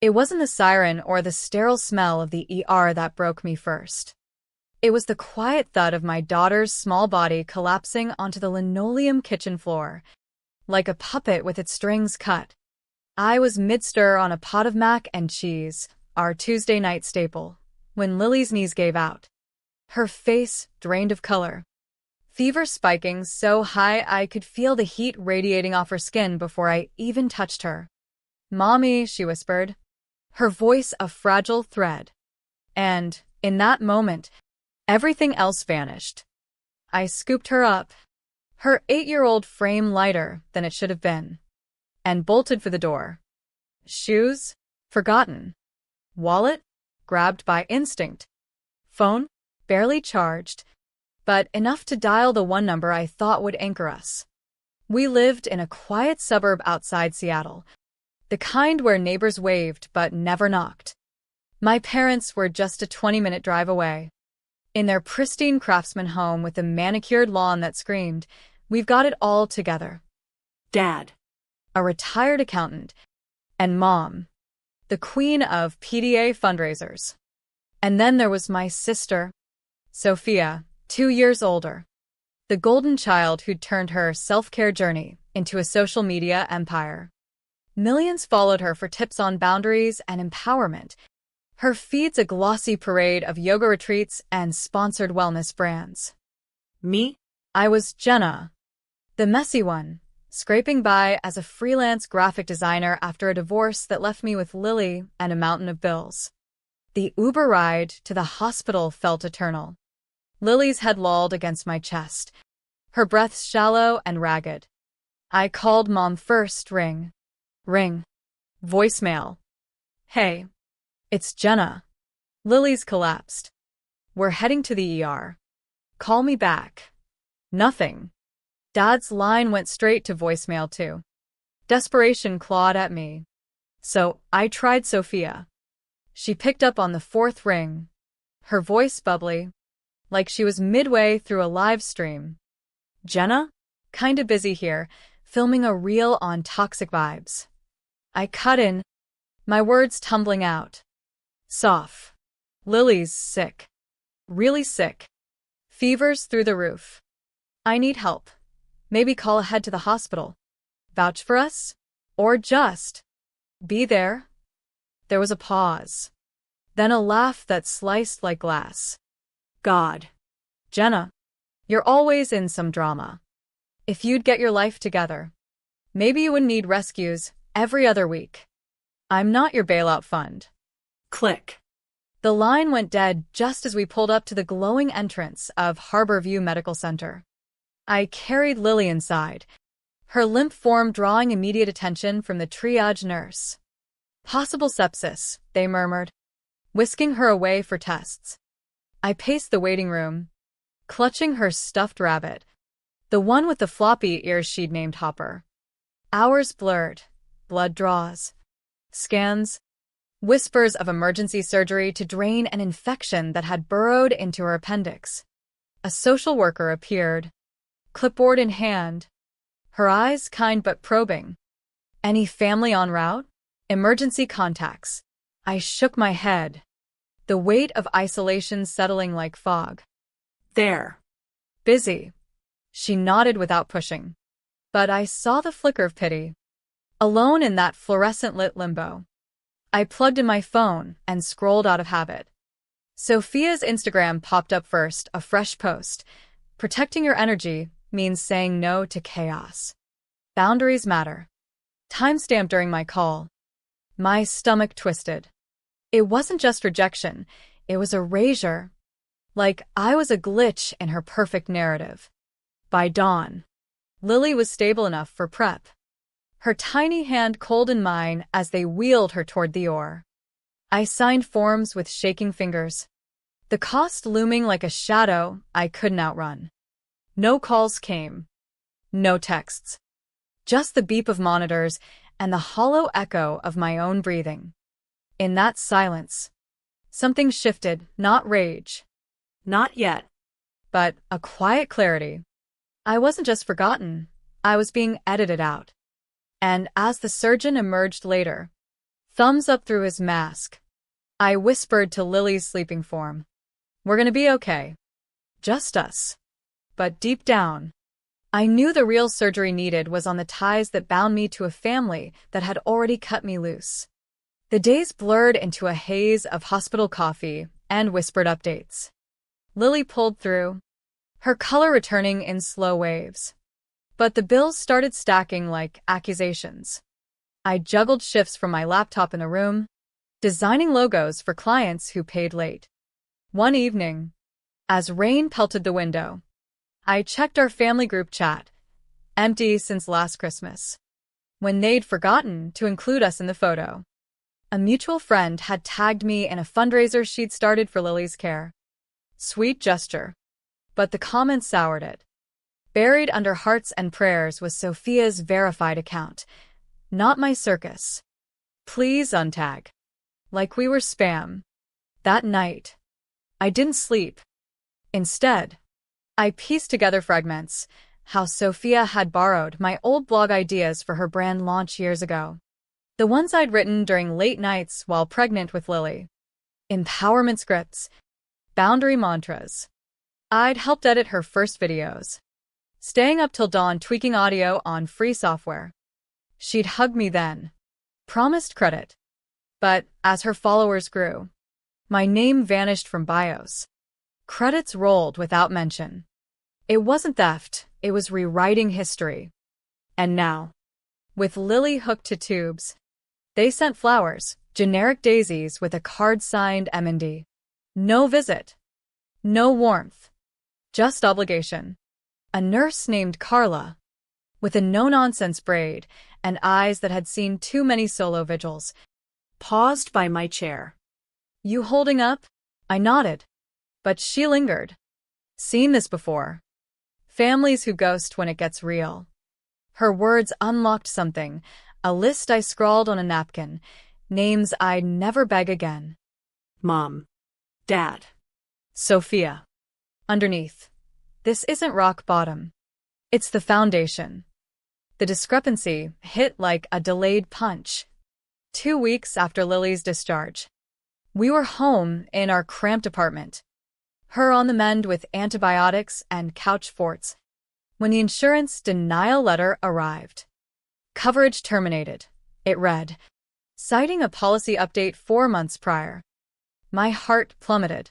It wasn't the siren or the sterile smell of the ER that broke me first. It was the quiet thud of my daughter's small body collapsing onto the linoleum kitchen floor, like a puppet with its strings cut. I was mid-stir on a pot of mac and cheese, our Tuesday night staple, when Lily's knees gave out. Her face drained of color. Fever spiking so high I could feel the heat radiating off her skin before I even touched her. "Mommy," she whispered, her voice a fragile thread. And, in that moment, everything else vanished. I scooped her up, her 8-year-old frame lighter than it should have been, and bolted for the door. Shoes? Forgotten. Wallet? Grabbed by instinct. Phone? Barely charged, but enough to dial the one number I thought would anchor us. We lived in a quiet suburb outside Seattle, the kind where neighbors waved but never knocked. My parents were just a 20-minute drive away. In their pristine craftsman home with a manicured lawn that screamed, "We've got it all together." Dad, a retired accountant, and Mom, the queen of PDA fundraisers. And then there was my sister, Sophia, 2 years older, the golden child who'd turned her self-care journey into a social media empire. Millions followed her for tips on boundaries and empowerment, her feeds a glossy parade of yoga retreats and sponsored wellness brands. Me? I was Jenna, the messy one, scraping by as a freelance graphic designer after a divorce that left me with Lily and a mountain of bills. The Uber ride to the hospital felt eternal. Lily's head lolled against my chest, her breath shallow and ragged. I called Mom first. Ring. Ring. Voicemail. "Hey. It's Jenna. Lily's collapsed. We're heading to the ER. Call me back." Nothing. Dad's line went straight to voicemail too. Desperation clawed at me. So I tried Sophia. She picked up on the 4th ring, her voice bubbly, like she was midway through a live stream. "Jenna? Kinda busy here, filming a reel on toxic vibes." I cut in, my words tumbling out. "Soph. Lily's sick. Really sick. Fever's through the roof. I need help. Maybe call ahead to the hospital. Vouch for us? Or just be there?" There was a pause. Then a laugh that sliced like glass. "God. Jenna, you're always in some drama. If you'd get your life together, maybe you wouldn't need rescues every other week. I'm not your bailout fund." Click. The line went dead just as we pulled up to the glowing entrance of Harborview Medical Center. I carried Lily inside, her limp form drawing immediate attention from the triage nurse. "Possible sepsis," they murmured, whisking her away for tests. I paced the waiting room, clutching her stuffed rabbit, the one with the floppy ears she'd named Hopper. Hours blurred, blood draws, scans, whispers of emergency surgery to drain an infection that had burrowed into her appendix. A social worker appeared, clipboard in hand, her eyes kind but probing. "Any family en route? Emergency contacts." I shook my head, the weight of isolation settling like fog. "There. Busy." She nodded without pushing. But I saw the flicker of pity. Alone in that fluorescent-lit limbo. I plugged in my phone and scrolled out of habit. Sophia's Instagram popped up first, a fresh post. "Protecting your energy means saying no to chaos. Boundaries matter." Timestamp during my call. My stomach twisted. It wasn't just rejection, it was erasure. Like I was a glitch in her perfect narrative. By dawn, Lily was stable enough for prep. Her tiny hand cold in mine as they wheeled her toward the OR. I signed forms with shaking fingers, the cost looming like a shadow I couldn't outrun. No calls came. No texts. Just the beep of monitors and the hollow echo of my own breathing. In that silence, something shifted, not rage. Not yet. But a quiet clarity. I wasn't just forgotten, I was being edited out. And as the surgeon emerged later, Thumbs up through his mask. I whispered to Lily's sleeping form. We're gonna be okay. Just us. But deep down, I knew the real surgery needed was on the ties that bound me to a family that had already cut me loose. The days blurred into a haze of hospital coffee and whispered updates. Lily pulled through, her color returning in slow waves. But the bills started stacking like accusations. I juggled shifts from my laptop in the room, designing logos for clients who paid late. One evening, as rain pelted the window, I checked our family group chat, empty since last Christmas, when they'd forgotten to include us in the photo. A mutual friend had tagged me in a fundraiser she'd started for Lily's care. Sweet gesture. But the comments soured it. Buried under hearts and prayers was Sophia's verified account, not my circus. Please untag. Like we were spam. That night, I didn't sleep. Instead, I pieced together fragments, how Sophia had borrowed my old blog ideas for her brand launch years ago. The ones I'd written during late nights while pregnant with Lily. Empowerment scripts, boundary mantras. I'd helped edit her first videos, staying up till dawn tweaking audio on free software. She'd hug me then, promised credit. But as her followers grew, my name vanished from bios. Credits rolled without mention. It wasn't theft, it was rewriting history. And now, with Lily hooked to tubes, they sent flowers, generic daisies with a card signed M&D. No visit. No warmth. Just obligation. A nurse named Carla, with a no-nonsense braid and eyes that had seen too many solo vigils, paused by my chair. You holding up? I nodded. But she lingered. Seen this before. Families who ghost when it gets real. Her words unlocked something, a list I scrawled on a napkin, names I'd never beg again. Mom. Dad. Sophia. Underneath. This isn't rock bottom. It's the foundation. The discrepancy hit like a delayed punch. 2 weeks after Lily's discharge, we were home in our cramped apartment, her on the mend with antibiotics and couch forts, when the insurance denial letter arrived. Coverage terminated, it read, citing a policy update 4 months prior. My heart plummeted.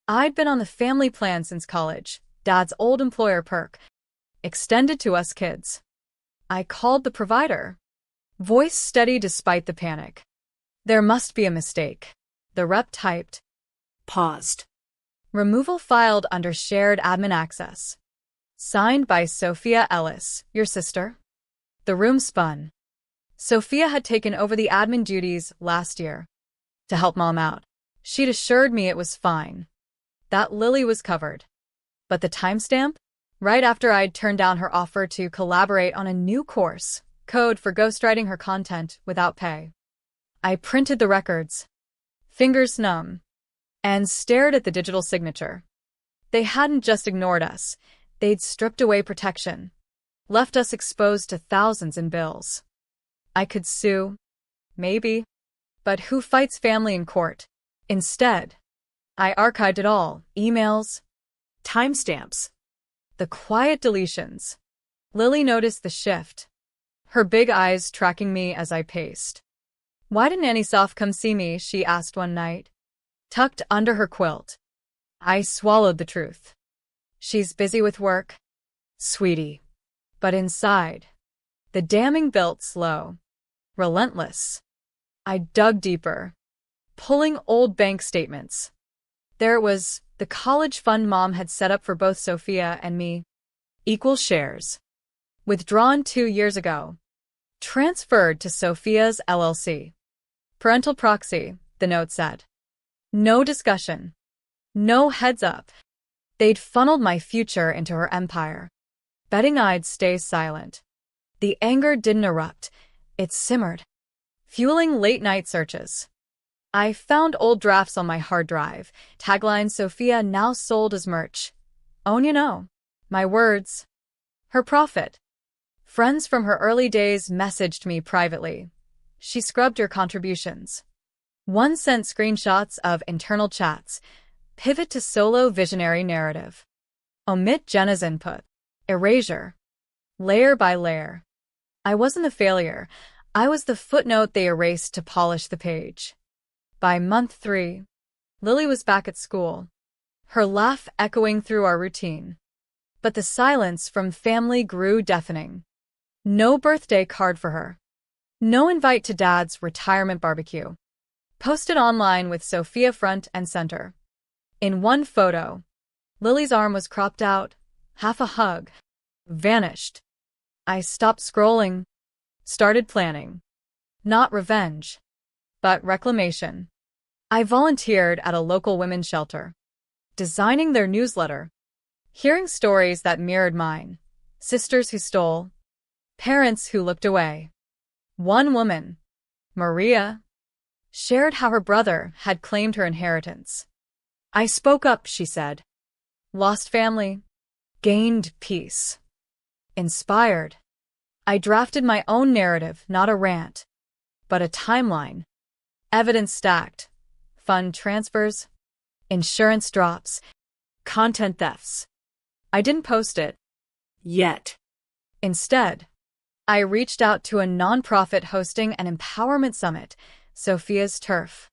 I'd been on the family plan since college, Dad's old employer perk, extended to us kids. I called the provider, voice steady despite the panic. There must be a mistake. The rep typed. Paused. Removal filed under shared admin access. Signed by Sophia Ellis, your sister. The room spun. Sophia had taken over the admin duties last year. To help Mom out. She'd assured me it was fine. That Lily was covered. But the timestamp? Right after I'd turned down her offer to collaborate on a new course, code for ghostwriting her content without pay. I printed the records, fingers numb, and stared at the digital signature. They hadn't just ignored us, they'd stripped away protection, left us exposed to thousands in bills. I could sue, maybe, but who fights family in court? Instead, I archived it all, emails, timestamps, the quiet deletions. Lily noticed the shift, her big eyes tracking me as I paced. Why didn't Annie Soft come see me? She asked one night, tucked under her quilt. I swallowed the truth. She's busy with work, sweetie. But inside, the damning built slow, relentless. I dug deeper, pulling old bank statements. There it was, the college fund Mom had set up for both Sophia and me. Equal shares. Withdrawn 2 years ago. Transferred to Sophia's LLC. Parental proxy, the note said. No discussion. No heads up. They'd funneled my future into her empire, betting I'd stay silent. The anger didn't erupt. It simmered, fueling late-night searches. I found old drafts on my hard drive, tagline Sophia now sold as merch. Oh, you know, my words. Her profit. Friends from her early days messaged me privately, She scrubbed your contributions. 1 cent screenshots of internal chats. Pivot to solo visionary narrative. Omit Jenna's input. Erasure. Layer by layer. I wasn't the failure. I was the footnote they erased to polish the page. By month 3, Lily was back at school, her laugh echoing through our routine. But the silence from family grew deafening. No birthday card for her. No invite to Dad's retirement barbecue. Posted online with Sophia front and center. In one photo, Lily's arm was cropped out, half a hug. Vanished. I stopped scrolling, started planning. Not revenge, but reclamation. I volunteered at a local women's shelter, designing their newsletter, hearing stories that mirrored mine, sisters who stole, parents who looked away. One woman, Maria, shared how her brother had claimed her inheritance. I spoke up, she said. Lost family, gained peace. Inspired. I drafted my own narrative, not a rant, but a timeline. Evidence stacked. Fund transfers. Insurance drops. Content thefts. I didn't post it. Yet. Instead, I reached out to a nonprofit hosting an empowerment summit, Sophia's Turf.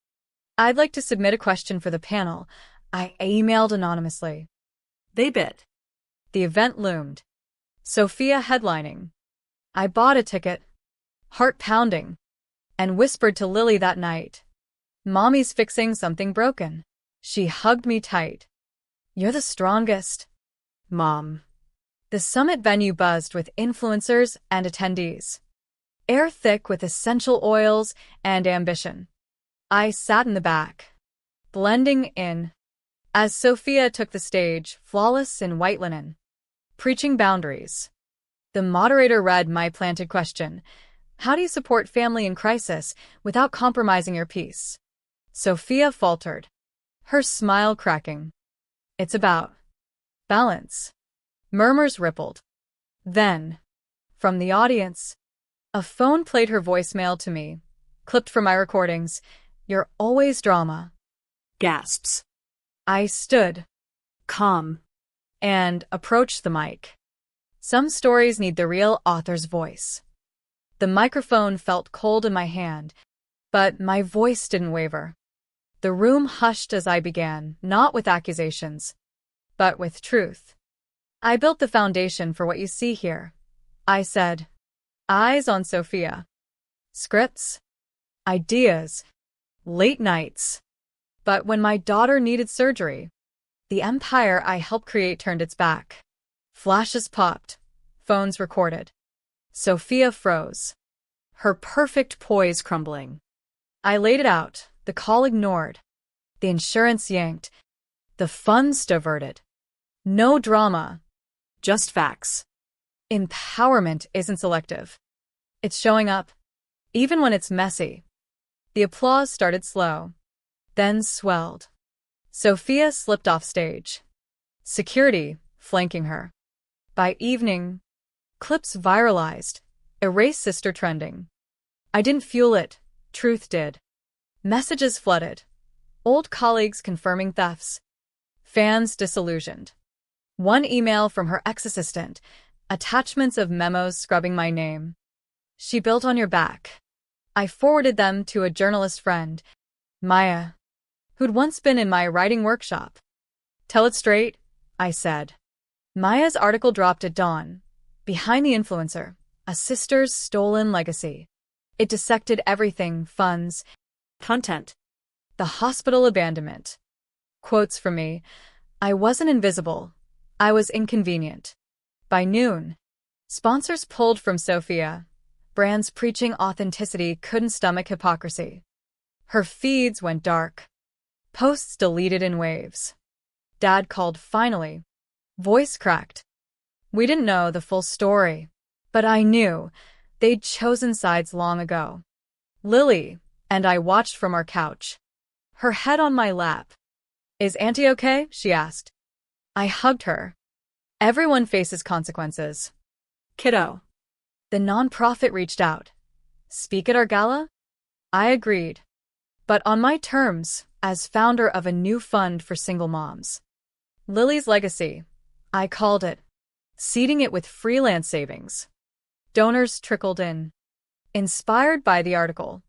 I'd like to submit a question for the panel. I emailed anonymously. They bit. The event loomed. Sophia headlining. I bought a ticket, heart pounding, and whispered to Lily that night, Mommy's fixing something broken. She hugged me tight. You're the strongest, Mom. The summit venue buzzed with influencers and attendees. Air thick with essential oils and ambition. I sat in the back, blending in, as Sophia took the stage, flawless in white linen, preaching boundaries. The moderator read my planted question. How do you support family in crisis without compromising your peace? Sophia faltered, her smile cracking. It's about balance. Murmurs rippled. Then, from the audience, a phone played her voicemail to me, clipped from my recordings. You're always drama. Gasps. I stood, calm, and approached the mic. Some stories need the real author's voice. The microphone felt cold in my hand, but my voice didn't waver. The room hushed as I began, not with accusations, but with truth. I built the foundation for what you see here. I said, eyes on Sophia. Scripts, ideas, late nights. But when my daughter needed surgery, the empire I helped create turned its back. Flashes popped, phones recorded. Sophia froze, her perfect poise crumbling. I laid it out, the call ignored, the insurance yanked, the funds diverted. No drama, just facts. Empowerment isn't selective. It's showing up, even when it's messy. The applause started slow, then swelled. Sophia slipped off stage, security flanking her. By evening, clips viralized, erase sister trending. I didn't fuel it, truth did. Messages flooded, old colleagues confirming thefts, fans disillusioned. One email from her ex-assistant, attachments of memos scrubbing my name. She built on your back. I forwarded them to a journalist friend, Maya, who'd once been in my writing workshop. Tell it straight, I said. Maya's article dropped at dawn. Behind the influencer, a sister's stolen legacy. It dissected everything, funds, content, the hospital abandonment. Quotes from me, I wasn't invisible. I was inconvenient. By noon, sponsors pulled from Sophia. Brands preaching authenticity couldn't stomach hypocrisy. Her feeds went dark. Posts deleted in waves. Dad called finally. Voice cracked. We didn't know the full story, but I knew they'd chosen sides long ago. Lily and I watched from our couch, her head on my lap. Is Auntie okay? She asked. I hugged her. Everyone faces consequences. Kiddo. The nonprofit reached out. Speak at our gala? I agreed, but on my terms, as founder of a new fund for single moms. Lily's Legacy, I called it, seeding it with freelance savings. Donors trickled in. Inspired by the article.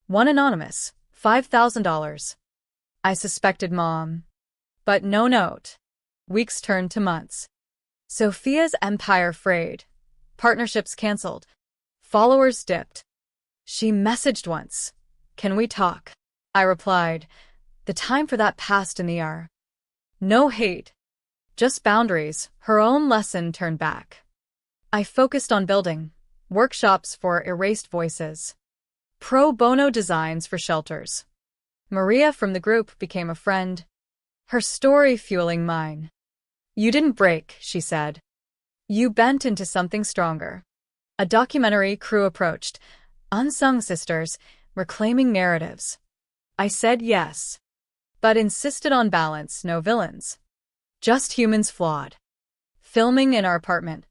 One anonymous, $5,000. I suspected Mom. But no note. Weeks turned to months. Sophia's empire frayed. Partnerships canceled. Followers dipped. She messaged once. Can we talk? I replied. The time for that passed in the hour. No hate. Just boundaries. Her own lesson turned back. I focused on building. Workshops for erased voices. Pro bono designs for shelters. Maria from the group became a friend. Her story fueling mine. You didn't break, she said. You bent into something stronger. A documentary crew approached. Unsung sisters, reclaiming narratives. I said yes, but insisted on balance, no villains. Just humans flawed. Filming in our apartment.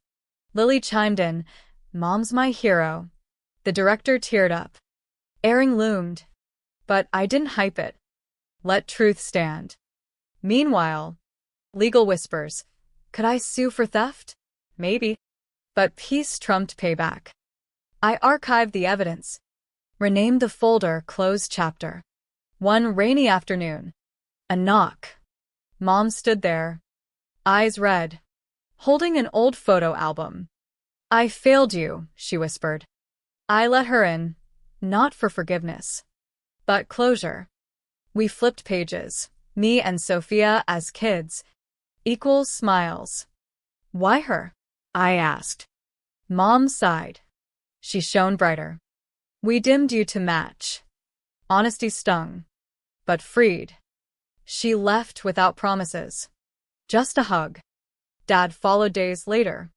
Lily chimed in, Mom's my hero. The director teared up. Airing loomed. But I didn't hype it. Let truth stand. Meanwhile, legal whispers. Could I sue for theft? Maybe. But peace trumped payback. I archived the evidence. Renamed the folder closed chapter. One rainy afternoon. A knock. Mom stood there. Eyes red. Holding an old photo album. I failed you, she whispered. I let her in. Not for forgiveness. But closure. We flipped pages. Me and Sophia as kids. Equals smiles. Why her? I asked. Mom sighed. She shone brighter. We dimmed you to match. Honesty stung. But freed. She left without promises. Just a hug. Dad followed days later.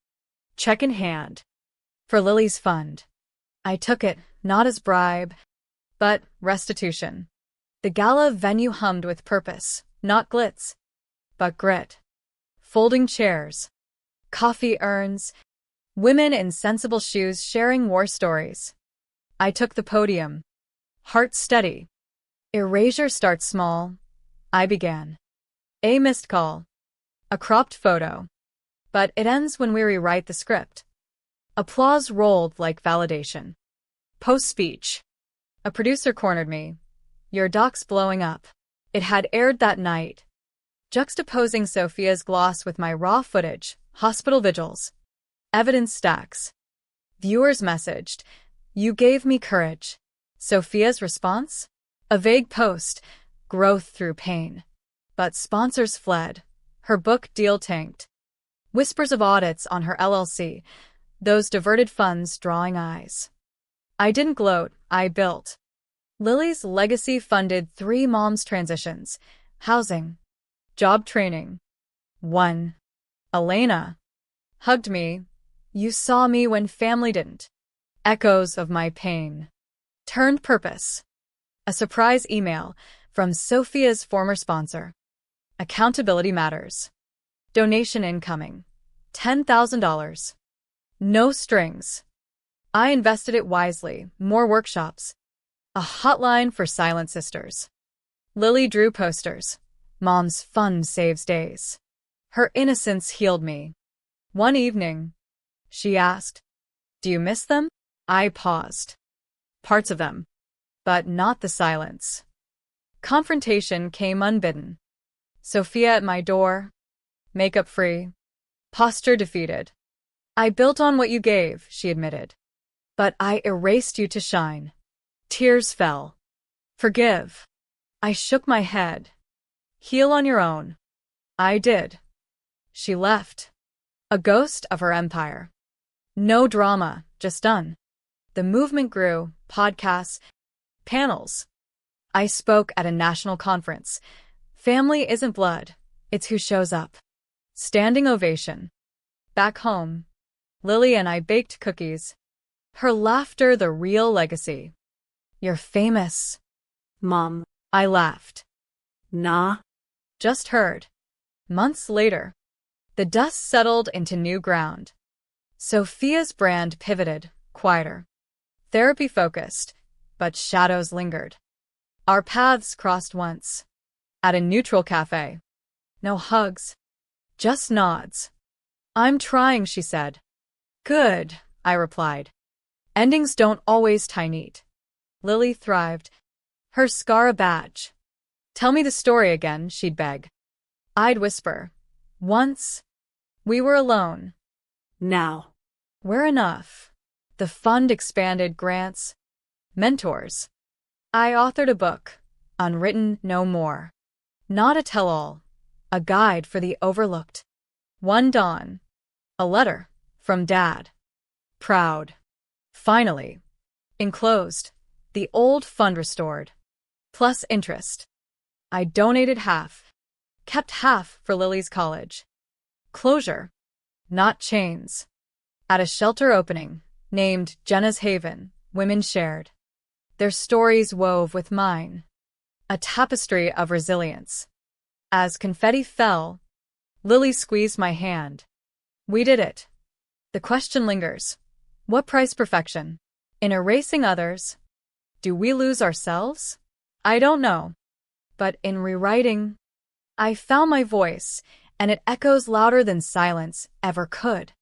Check in hand. For Lily's fund. I took it, not as bribe, but restitution. The gala venue hummed with purpose, not glitz, but grit. Folding chairs. Coffee urns. Women in sensible shoes sharing war stories. I took the podium. Heart steady. Erasure starts small. I began. A missed call. A cropped photo. But it ends when we rewrite the script. Applause rolled like validation. Post-speech. A producer cornered me. Your doc's blowing up. It had aired that night. Juxtaposing Sophia's gloss with my raw footage, hospital vigils. Evidence stacks. Viewers messaged, you gave me courage. Sophia's response? A vague post, growth through pain. But sponsors fled. Her book deal tanked. Whispers of audits on her LLC. Those diverted funds drawing eyes. I didn't gloat, I built. Lily's Legacy funded 3 moms' transitions. Housing. Job training. 1. Elena. Hugged me. You saw me when family didn't. Echoes of my pain. Turned purpose. A surprise email from Sophia's former sponsor. Accountability matters. Donation incoming. $10,000. No strings. I invested it wisely. More workshops. A hotline for silent sisters. Lily drew posters. Mom's fun saves days. Her innocence healed me. One evening, she asked, do you miss them? I paused. Parts of them. But not the silence. Confrontation came unbidden. Sophia at my door. Makeup free. Posture defeated. I built on what you gave, she admitted. But I erased you to shine. Tears fell. Forgive. I shook my head. Heal on your own. I did. She left. A ghost of her empire. No drama, just done. The movement grew, podcasts, panels. I spoke at a national conference. Family isn't blood, it's who shows up. Standing ovation. Back home, Lily and I baked cookies. Her laughter the real legacy. You're famous. Mom. I laughed. Nah. Just heard. Months later, the dust settled into new ground. Sophia's brand pivoted, quieter. Therapy-focused, but shadows lingered. Our paths crossed once. At a neutral cafe. No hugs. Just nods. I'm trying, she said. Good, I replied. Endings don't always tie neat. Lily thrived. Her scar a badge. Tell me the story again, she'd beg. I'd whisper. Once. We were alone. Now. We're enough. The fund expanded grants. Mentors. I authored a book. Unwritten no more. Not a tell-all. A guide for the overlooked. One dawn. A letter. From Dad. Proud. Finally. Enclosed. The old fund restored. Plus interest. I donated half. Kept half for Lily's college. Closure. Not chains. At a shelter opening, named Jenna's Haven, women shared. Their stories wove with mine. A tapestry of resilience. As confetti fell, Lily squeezed my hand. We did it. The question lingers. What price perfection? In erasing others, do we lose ourselves? I don't know. But in rewriting, I found my voice, and it echoes louder than silence ever could.